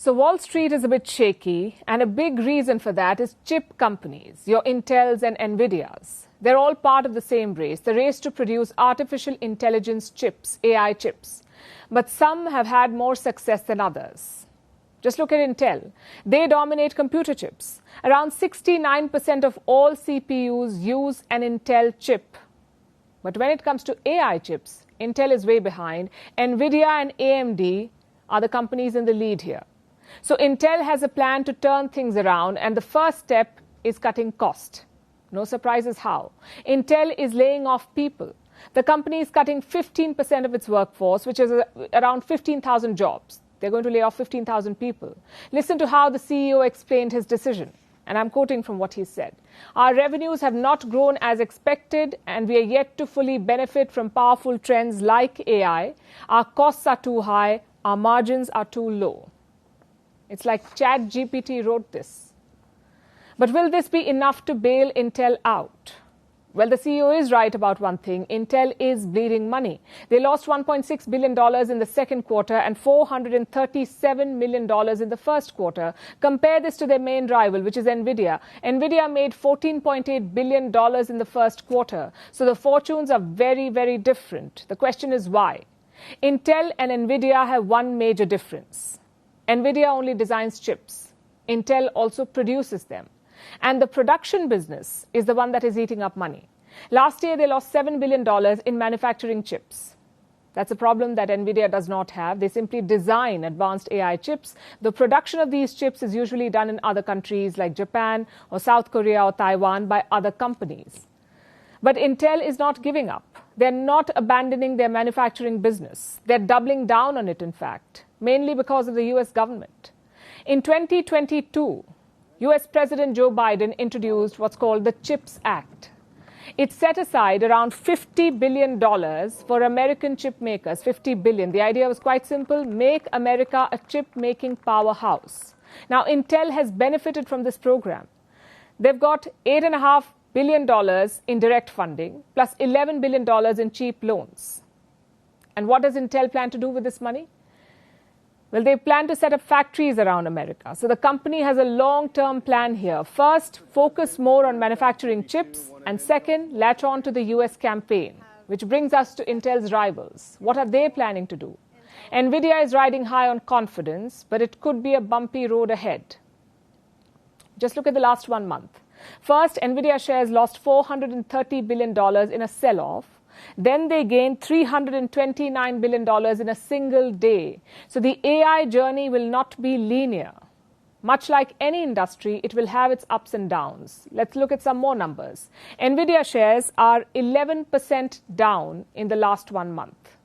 So Wall Street is a bit shaky, and a big reason for that is chip companies, your Intels and Nvidias. They're all part of the same race, the race to produce artificial intelligence chips, AI chips. But some have had more success than others. Just look at Intel. They dominate computer chips. Around 69% of all CPUs use an Intel chip. But when it comes to AI chips, Intel is way behind. Nvidia and AMD are the companies in the lead here. So Intel has a plan to turn things around, and the first step is cutting cost. No surprises how. Intel is laying off people. The company is cutting 15% of its workforce, which is around 15,000 jobs. They're going to lay off 15,000 people. Listen to how the CEO explained his decision. And I'm quoting from what he said. Our revenues have not grown as expected, and we are yet to fully benefit from powerful trends like AI. Our costs are too high. Our margins are too low. It's like ChatGPT wrote this. But will this be enough to bail Intel out? Well, the CEO is right about one thing. Intel is bleeding money. They lost $1.6 billion in the second quarter and $437 million in the first quarter. Compare this to their main rival, which is Nvidia. Nvidia made $14.8 billion in the first quarter. So the fortunes are very, very different. The question is why? Intel and Nvidia have one major difference. Nvidia only designs chips. Intel also produces them. And the production business is the one that is eating up money. Last year, they lost $7 billion in manufacturing chips. That's a problem that Nvidia does not have. They simply design advanced AI chips. The production of these chips is usually done in other countries like Japan or South Korea or Taiwan by other companies. But Intel is not giving up. They're not abandoning their manufacturing business. They're doubling down on it, in fact, mainly because of the US government. In 2022, US President Joe Biden introduced what's called the CHIPS Act. It set aside around $50 billion for American chip makers, $50 billion. The idea was quite simple: make America a chip-making powerhouse. Now, Intel has benefited from this program. They've got $8.5 billion in direct funding, plus $11 billion in cheap loans. And what does Intel plan to do with this money? Well, they plan to set up factories around America. So the company has a long-term plan here. First, focus more on manufacturing chips. And second, latch on to the US campaign, which brings us to Intel's rivals. What are they planning to do? Nvidia is riding high on confidence, but it could be a bumpy road ahead. Just look at the last 1 month. First, Nvidia shares lost $430 billion in a sell-off. Then they gained $329 billion in a single day. So the AI journey will not be linear. Much like any industry, it will have its ups and downs. Let's look at some more numbers. Nvidia shares are 11% down in the last 1 month.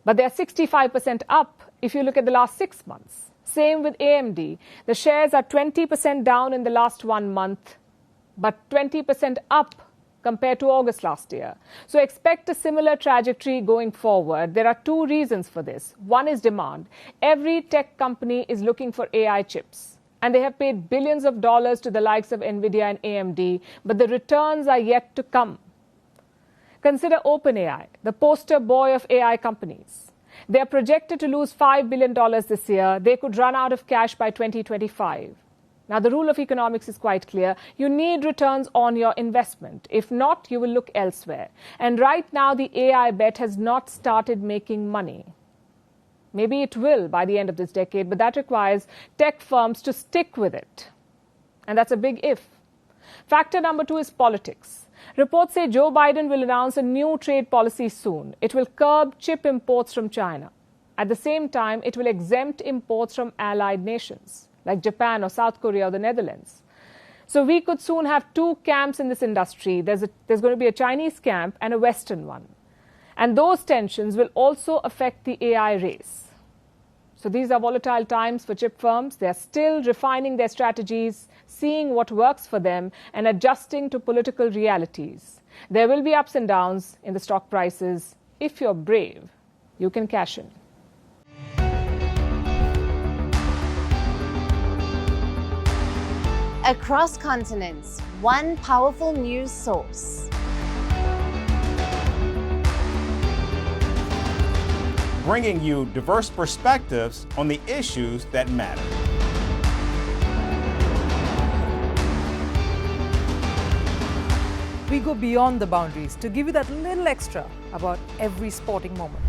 But they're 65% up if you look at the last 6 months. Same with AMD. The shares are 20% down in the last 1 month, but 20% up compared to August last year. So expect a similar trajectory going forward. There are 2 reasons for this. One is demand. Every tech company is looking for AI chips, and they have paid billions of dollars to the likes of Nvidia and AMD, but the returns are yet to come. Consider OpenAI, the poster boy of AI companies. They are projected to lose $5 billion this year. They could run out of cash by 2025. Now, the rule of economics is quite clear. You need returns on your investment. If not, you will look elsewhere. And right now, the AI bet has not started making money. Maybe it will by the end of this decade, but that requires tech firms to stick with it. And that's a big if. Factor number 2 is politics. Reports say Joe Biden will announce a new trade policy soon. It will curb chip imports from China. At the same time, it will exempt imports from allied nations like Japan or South Korea or the Netherlands. So we could soon have 2 camps in this industry. There's going to be a Chinese camp and a Western one. And those tensions will also affect the AI race. So these are volatile times for chip firms. They're still refining their strategies, seeing what works for them, and adjusting to political realities. There will be ups and downs in the stock prices. If you're brave, you can cash in. Across continents, one powerful news source. bringing you diverse perspectives on the issues that matter. We go beyond the boundaries to give you that little extra about every sporting moment.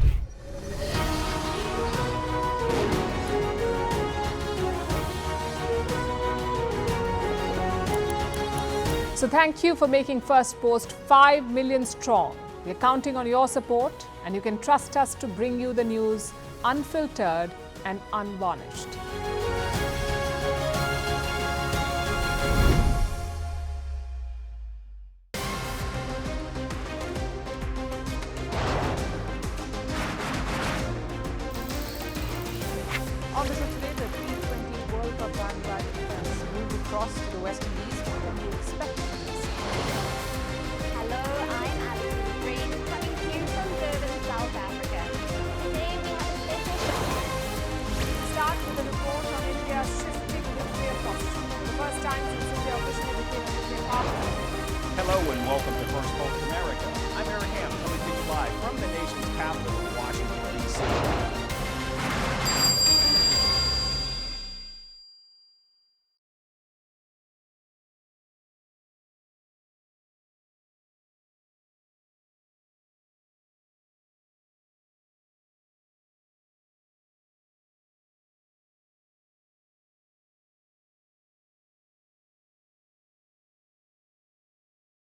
So thank you for making Firstpost 5 million strong. We're counting on your support, and you can trust us to bring you the news unfiltered and unvarnished. On the show today, the T20 World Cup bandwagon has moved across to the West Indies. What can you expect from this? Hello, I'm Alison Green, coming to you from Durban, South Africa. Today we have a special Start with a report on India's shifting nuclear posture. The first time since India officially became a nuclear power. Hello and welcome to Firstpost America. I'm Eric Ham, coming to you live from the nation's capital, Washington, D.C.